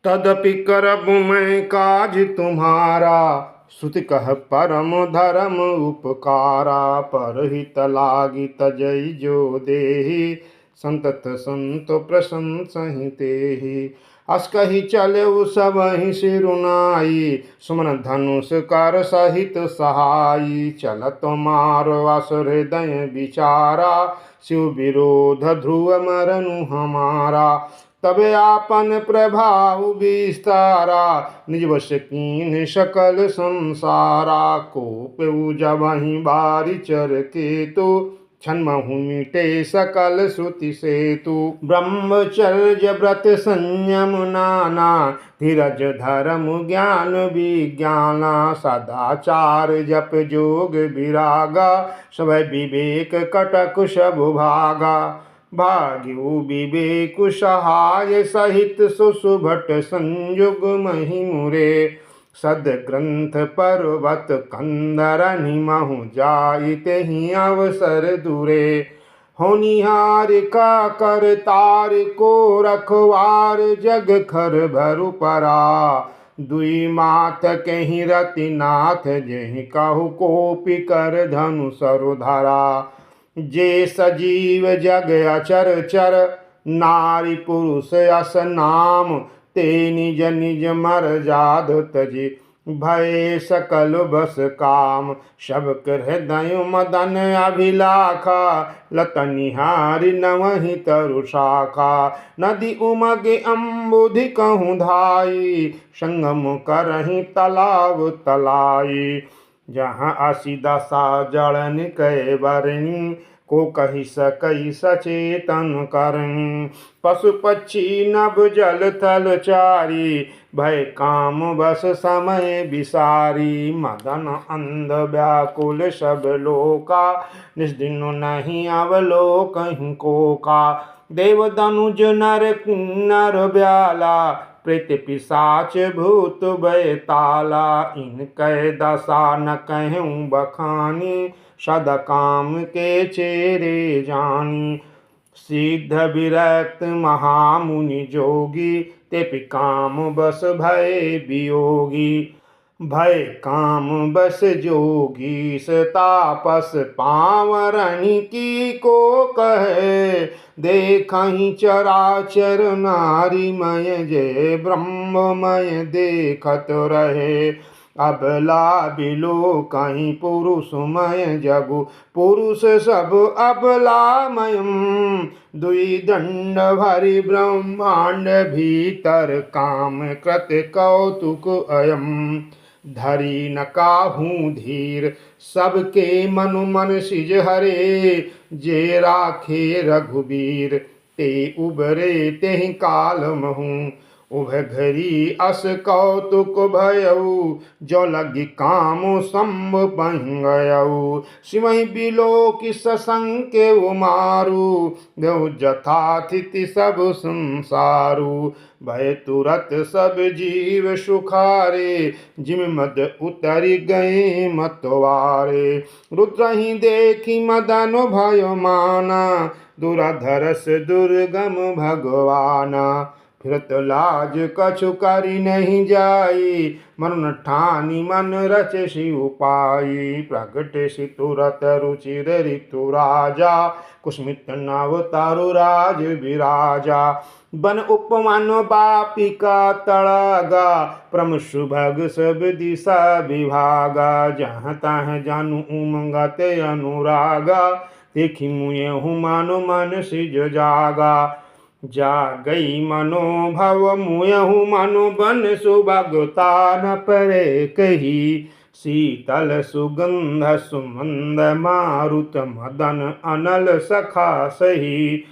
तदपि करबु मैं काज तुम्हारा, श्रुति कह परम धर्म उपकारा। परहित लागी तजई जो देहि, संतत संत प्रशंसहि तेहि। अस कही चले सबहि सिरुनाई, सुमन धनुष कर सहित सहाई। चलत मारो अस हृदय विचारा, शिव विरोध ध्रुव मरनु हमारा। तबे आपन प्रभाव विस्तारा, निज वश कीन सकल संसारा। कोपउ जबहि बारी चर केतु, छन्महु मिटे सकल श्रुति सेतु। ब्रह्मचर्य व्रत संयम नाना, धीरज धर्म ज्ञान विज्ञाना। सदाचार जप जोग विरागा, सब विवेक कटक सब भागा। भाग्यु विवेक सहाय सहित, सुसुभट संयुग महिमुरे। सदग्रंथ पर्वत कंदर निमहु, जाइते ही अवसर दूरे। होनिहार का कर तार को रखवार, जग खर भरु परा। दुई माथ कहीं रतिनाथ, जेहि कहु कोपि कर धनु सरुधरा। जे सजीव जग अचर चर, नारी पुरुष अस नाम। ते निज निज मर जाद तजी, भय सकल बस काम। सबक हृदय मदन अभिलाखा, लतनिहारी नवहि तरु शाखा। नदी उमगे अम्बुधि कहूँ धाई, संगम करहि तलाव तलाई। जहाँ असी दशा जड़न कै बरनी, को कही सकई सचेतन करन। पशु पक्षी नभ जल थल चारी, भय काम बस समय विसारी। मदन अंध व्याकुल सब लोका, निस्दिन नहीं अवलोकहि कोका। देव दनुज नर किन्नर ब्याला, प्रेत पिशाच भूत बैताला। इनकै दशा न कहूँ बखानी, सद काम के चेरे जानी। सिद्ध विरक्त महामुनि जोगी, तेपि काम बस भय वियोगी। भय काम बस जोगी तापस, पावरनि की को कहे। देखहि चराचर नारीमय, जय ब्रह्ममय देखत रहे। अबला बिलो कहीं पुरुषमय जगु, पुरुष सब अबलामयम। दुई दंड भरि ब्रह्मांड भीतर, काम कृत कौतुक अयम। धरी न काहू धीर, सबके मनु मन सिज हरे। जे राखे रघुबीर, ते उबरे तेहि काल महू। उभ घरी अस कौतुक भयऊ, जो लगी काम संभ पंगयऊ। सिवहि बिलो कि सशंके उमारू, देव जथाथिति सब संसारू। भय तुरत सब जीव सुखारे, जिम मद उतरि गए मतवारे। रुद्र ही देखी मदन भय माना, दुराधरस दुर्गम भगवाना। फिरत लाज कछु करि नहीं जाई, मरुन ठानी मन रचि उपाई। प्रगट सि तुरत रुचिर ऋतु राजा, कुस्मित नव तारु राज विराजा। बन उपमान बापिका तड़ागा, प्रम सुभग सब दिशा विभागा। जहाँ तहाँ जानु उमंगत अनुरागा, देखी मुयहु मानो मन सिज जागा। जा गई मनोभव मुयहु मनु, बन सुभगता न परे कही। शीतल सुगंध सुमंद मारुत, मदन अनल सखा सही।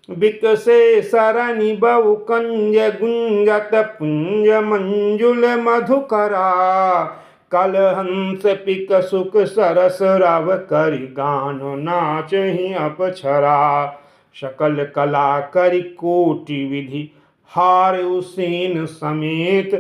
विकसे सरनि बहु कंज, गुंजत पुंज मंजुल मधुकरा। कल हंस पिक सुख सरस रव, करि गान नाचहि अपछरा। सकल कला करि कोटि विधि, हार उसेन समेत।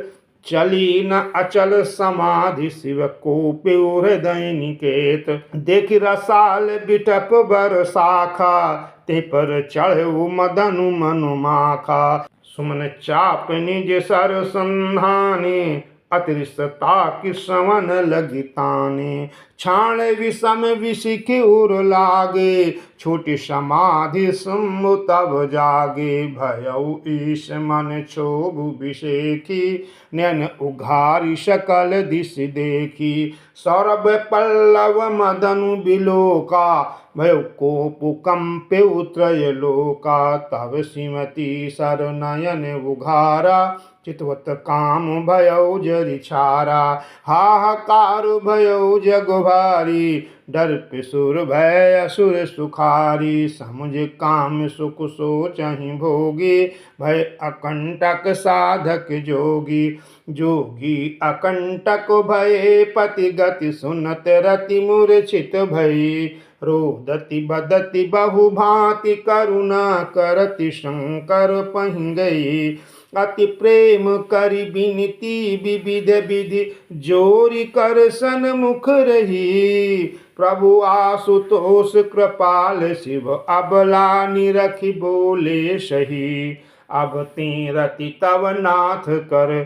चली न अचल समाधि, शिव कोपि हृदय निकेत। देख रसाल बिटप बर शाखा, ते पर चढ़ऊ मदनु मनु माखा। सुमन चाप निज सर संधाने, अतृषता कि श्रवण लगिताने। छाण विषम विषिख उर लागे, छूटि समाधि सम्मु तब जागे। भयउ ईश मन क्षोभु विषेखी, नैन उघारि सकल दिश देखी। सौरभ पल्लव मदनु बिलोका, भयो कोपु कंप्यु त्रयलोका। तब श्रीमती सर नयन उघारा, चितवत काम भयउ जरि छारा। हाहाकार भयउ जग भारी, डर पिसुर भय असुर सुखारी। समुझ काम सुख सोचहि भोगी, भय अकंटक साधक जोगी। जोगी अकंटक भय पति गति, सुनत रति मूर्छित भई। रोदति बदति बहु भांति, करुणा करति शंकर पहि गई। अति प्रेम करि बिनती विविध विधि, जोरि कर सन्मुख रही। प्रभु आशुतोष कृपाल शिव, अबला निरखि बोले सही। अब ते रति तव नाथ कर,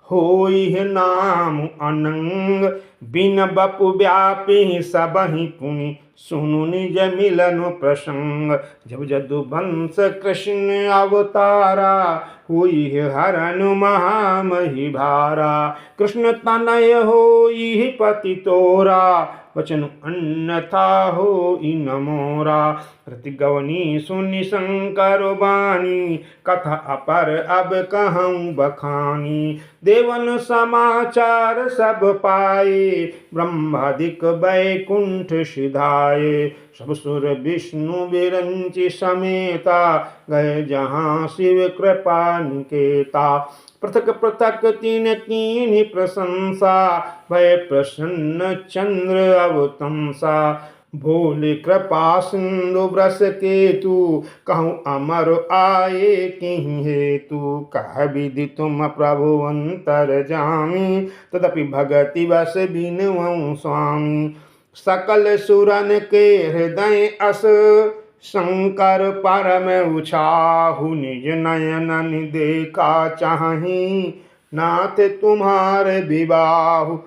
होई नाम अनंग। बिन बपु व्यापी सबहि पुनि, सुनु निज मिलन प्रसंग। जब जदुवंश कृष्ण अवतारा, हुई हरन महामहि भारा। कृष्ण तनय होई पति तोरा, वचन अन्यथा होई न मोरा। रति गवनी सुनि शंकर बानी, कथा अपर अब कहूँ बखानी। देवन समाचार सब पाए, ब्रह्मादिक बैकुंठ सिधाए। सब सुर विष्णु बिरंचि समेता, गए जहाँ शिव कृपा निकेता। पृथक पृथक तीन कीन्ही प्रशंसा, भय प्रसन्न चंद्र अवतंसा। भोले कृपा सिंधु व्रस केतु, कहूँ अमर आए किहि हेतु। कह विधि तुम प्रभु अंतर जामी, तदपि भगति वश बिनवऊँ स्वामी। सकल सुरन के हृदय अस, शंकर परम उछाहु। निज नयनन देखा चाहि, नाथ तुम्हारे विबाहु।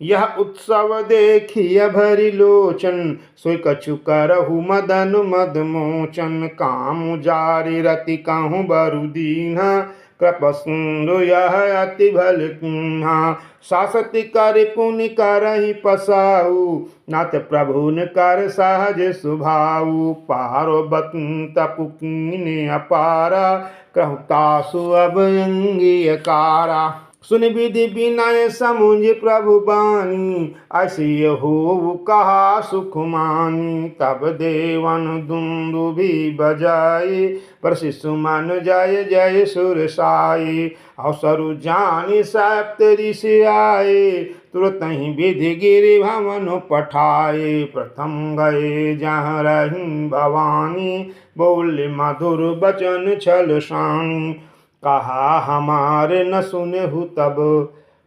यह उत्सव देखिय भरि लोचन, सोई कछु करहु मदन मद मोचन। काम जारि रति कहूँ बरु दीन्हा, कृप सिंधु यह अति भल कीन्हा। सासति कर पुनि करहि पसाऊ, नाथ प्रभुन कर सहज सुभाऊ। पार्वती तपु कीन्हे अपारा, कहु तासु अब अंगीकारा। सुन विधि विनय समुझ प्रभु बानी, असिय होऊ कहा सुख मानी। तब देवन दुंदुभि बजाए, प्रसि सुमन जय जय सुर साई। अवसरु जानि सप्त ऋषि आए, तुरतहि विधि गिरि भवन पठाए। प्रथम गए जहाँ रही भवानी, बोले मधुर बचन छल सानी। कहा हमारे न सुनहु तब,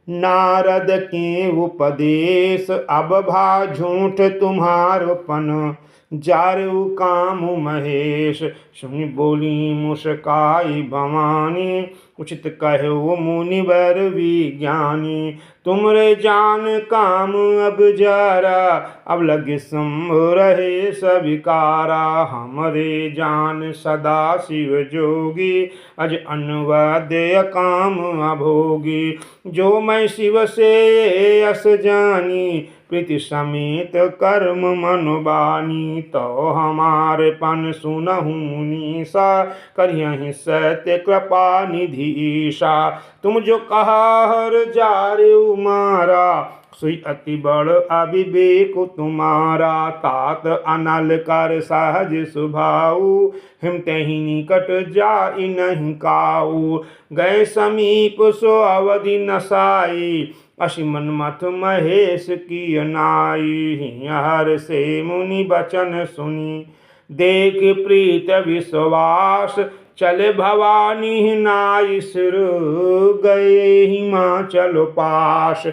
नारद के उपदेश। अब भा झूठ तुम्हारोपन, जारु काम महेश। सुनि बोली मुस्काई भवानी, उचित कहो मुनिवर विज्ञानी। तुमरे जान काम अब जारा, अब लगे शंभु रहे सविकारा। हमरे जान सदा शिव जोगी, अज अनुवाद्य काम अभोगी। जो मैं शिव से यस जानी, प्रीति समेत कर्म मनुबानी। तो हमारे पन सुनहु मुनीसा, करियहि सत्य कृपा निधि ईशा। तुम जो कहा हर जारु मारा, सोई अति बड़ अविवेक तुम्हारा। तात अनल कर सहज सुभाऊ, हिम तहि निकट जाई नहीं काऊ। गए समीप सो अवधि नसाई, असी मनमथ महेश की नाई। हर से मुनि बचन सुनी, देख प्रीत विश्वास। चले भवानी नाई सिर, गए हिमाचल पास।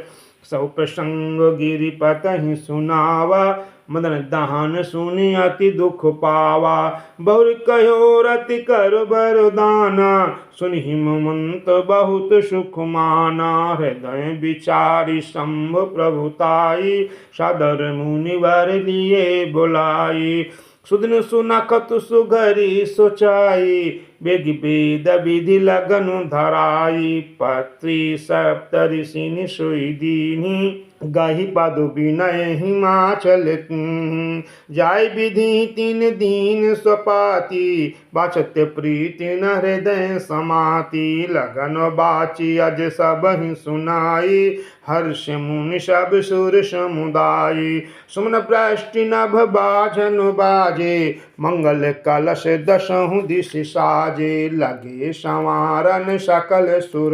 सौ प्रसंग गिरिपत ही सुनावा, मदन दहन सुनि अति दुख पावा। बहुर कहो रति कर बरदाना, सुनि हिमवंत बहुत सुख माना। हृदय विचारी शंभु प्रभुताई, सादर मुनिवर लिए बुलाई। सुदिन सुनखत सुघरी सोचाई, बेग वेद विधि लगन धराई। पत्री सप्तऋषि सोई दीनी, गाही पद विनय हिमाचल कीन्ही। जाय विधि तीन दीन स्वपाती, बाचत प्रीति न हृदय समाती। लगन बाची अज सबहि सुनाई, हर्ष मुनि सब सुर समुदायी। सुमन प्रष्टि नभ बाजन बाजे, मंगल कलश दसहु दिश साजे। लगे संवारन सकल सुर,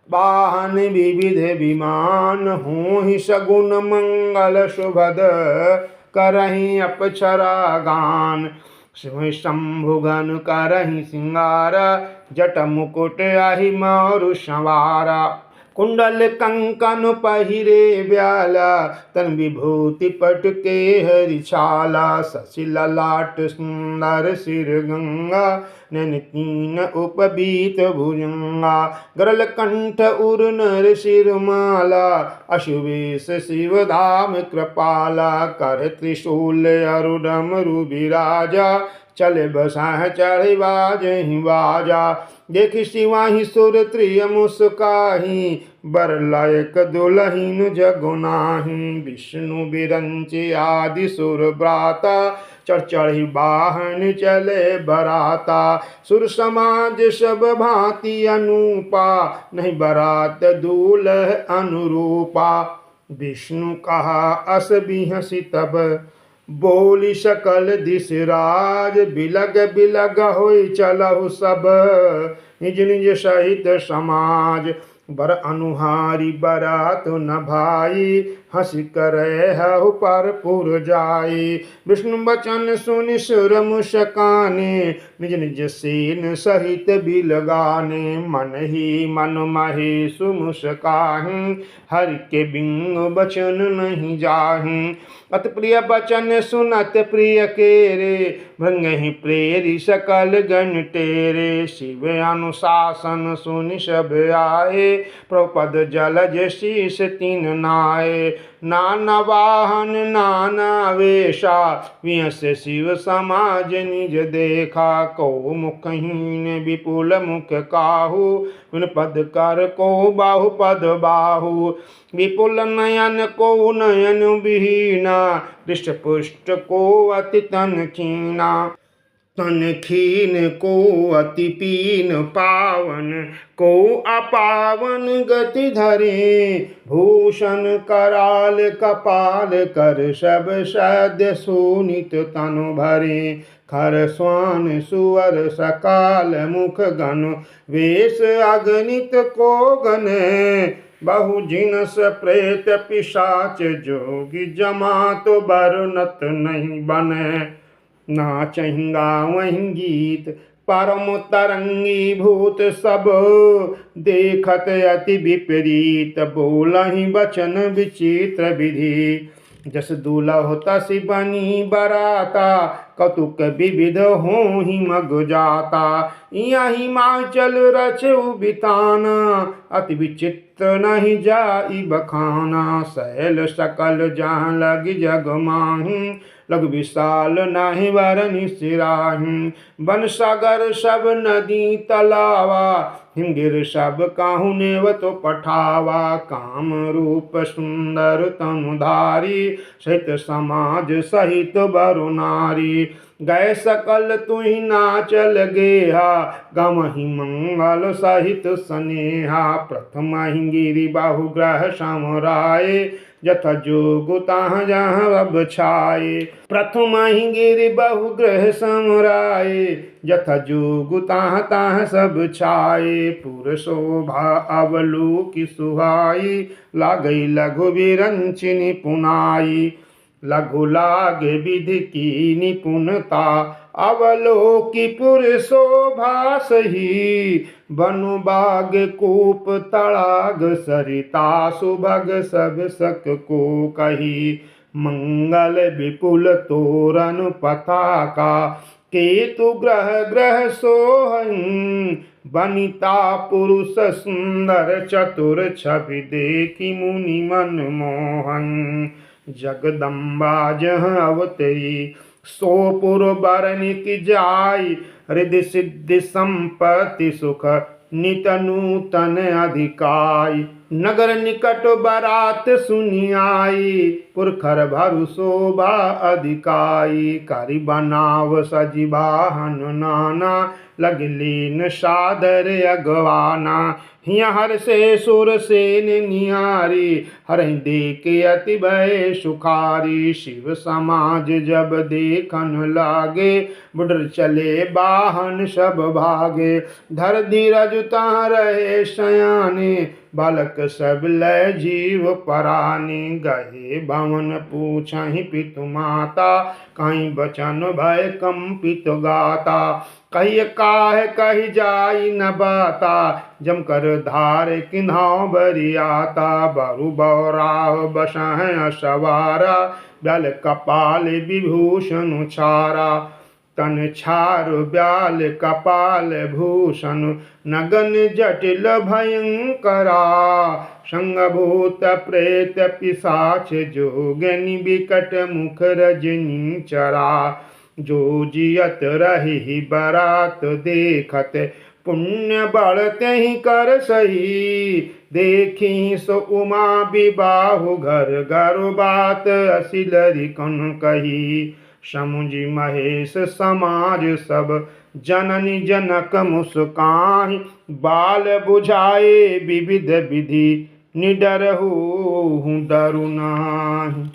वाहन विविध विमान। होहि सगुन मंगल शुभद, करहि अपक्षरा गान। शिव शंभु घन करहि सिंगार, जट मुकुट आहि मौरु संवारा। कुंडल कंकन पहिरे ब्याला, तन विभूति पट के हरिछाला। शशि ललाट सुंदर सिर गंगा, नैन तीन उपबीत भुजंगा। गरल कंठ उर नर शिरमाला, अशुवेश शिव धाम कृपाला। कर त्रिशूल अरु डमरु बिराजा, चले बसाह चढ़ बाजहि बाजा। देख शिवाहि सुर त्रिय मुस्काहि, बर लायक दुलहीन जगु नाही। विष्णु बिरंच आदि सुर ब्राता, चढ़ चढ़ी वाहन चले बराता। सुर समाज सब भांति अनूपा, नहीं बरात दूल्ह अनुरूपा। विष्णु कहा अस बिहसी तब, बोली सकल दिस राज। बिलग बिलग होई चलहु सब, निज निज सहित समाज। बर अनुहारी बरात न भाई, हंसी करे हहु पर पुर जाई। विष्णु बचन सुनि सुर मुस्काने, निज निज सेन सहित बिलगाने। मन ही मन महेशु मुस्काहि, हरि के बिंग बचन नहीं जाहि। अति प्रिय बचन सुनत प्रिय केरे, भृंगहि प्रेरि सकल गण टेरे। शिव अनुशासन सुनि सब आए, प्रपद जलज शीस तीन नाये। नाना वाहन नाना वेशा, विहस शिव समाज निज देखा। को मुखहीन विपुल मुख काहू, विन पद कर को बाहु पद बाहु। विपुल नयन को नयन विहीना, दृष्ट पुष्ट को अति तन कीना। तन खीन को अति पीन पावन, को अपावन गति धरे। भूषण कराल कपाल कर, सब सद्य शोणित तनु भरे। खर स्वान सुअर सकाल मुख गण, वेश अगणित को गणे। बहु जिनस प्रेत पिशाच जोगी, जमात बरनत नहीं बने। नाचहि गावहि गीत परम तरंगी भूत सब, देखत अति विपरीत बोलहि वचन विचित्र विधि। जस दुलह तसि बनी बराता, कौतुक विविध होहि मग जाता। इहाँ हिमाचल रचउ बिताना, अति विचित्र नहीं जाई बखाना। शैल सकल जहाँ लग जग माही, लघु विशाल नाही वरनि सिराही। वन सागर सब नदी तलावा, हिमगिर सब काहू नेव तो पठावा। काम रूप सुंदर तनुधारी, सहित समाज सहित बरु नारी। गए सकल तुहि नाचल गेहा, गमहि मंगल सहित स्नेहा। प्रथम गिरि बाहु ग्रह समराए, यथा जोग ताह जहाँ अब छाए। प्रथम गिरि बहु ग्रह समराए, यथा जोग ताह ताह सब छाए। पुर शोभा अवलोकि सुहाई, लागई लघु विरंचि निपुनाई। लघु लागे विधि की निपुणता, अवलोकि पुर शोभा सही। बनु बाग कूप तड़ाग सरिता, सुभग सब सक को कही। मंगल विपुल तोरण पताका, केतु ग्रह ग्रह सोहं, बनिता पुरुष सुंदर चतुर, छवि देखी मुनि मन मोहन। जगदम्बा जहाँ अवतरी, सोपुर बरनिक जाई, रिद्धि सिद्धि संपत्ति सुख, नित नूतन अधिकाई। नगर निकट बारात सुनी आई, पुरखर भरु शोभा अधिकाई। करि बनाव सजी वाहन नाना, लग लीन सादर अगवाना। हिया हर से सुर सेन निहारी, हरहि देखे अति भय सुखारी। शिव समाज जब देखन लागे, बुढ़ चले वाहन सब भागे। धर धीरज ता रहे सयाने, बालक सब लय जीव परानी। गहे भवन पूछहि पितु माता, काई बचन भय कंपित गाता। कहिय काहे कहि जाई न बाता, जम कर धार किन्हाव बरियाता। बरु बौराव बसहं सवारा, ब्याल कपाल विभूषण छारा। तन छार ब्याल कपाल भूषण, नगन जटिल भयंकरा। संग भूत प्रेत पिशाच जोगनि, बिकट मुख रजनी चरा। जो जियत रही बरात देखत, पुण्य बढ़ते ही कर सही। देखी सो उमा विबाहु, घर घर बात असिलरि कन कही। समुझी महेश समाज सब, जननी जनक मुस्काहि। बाल बुझाए विविध विधि, निडर हूँ डरु नाही।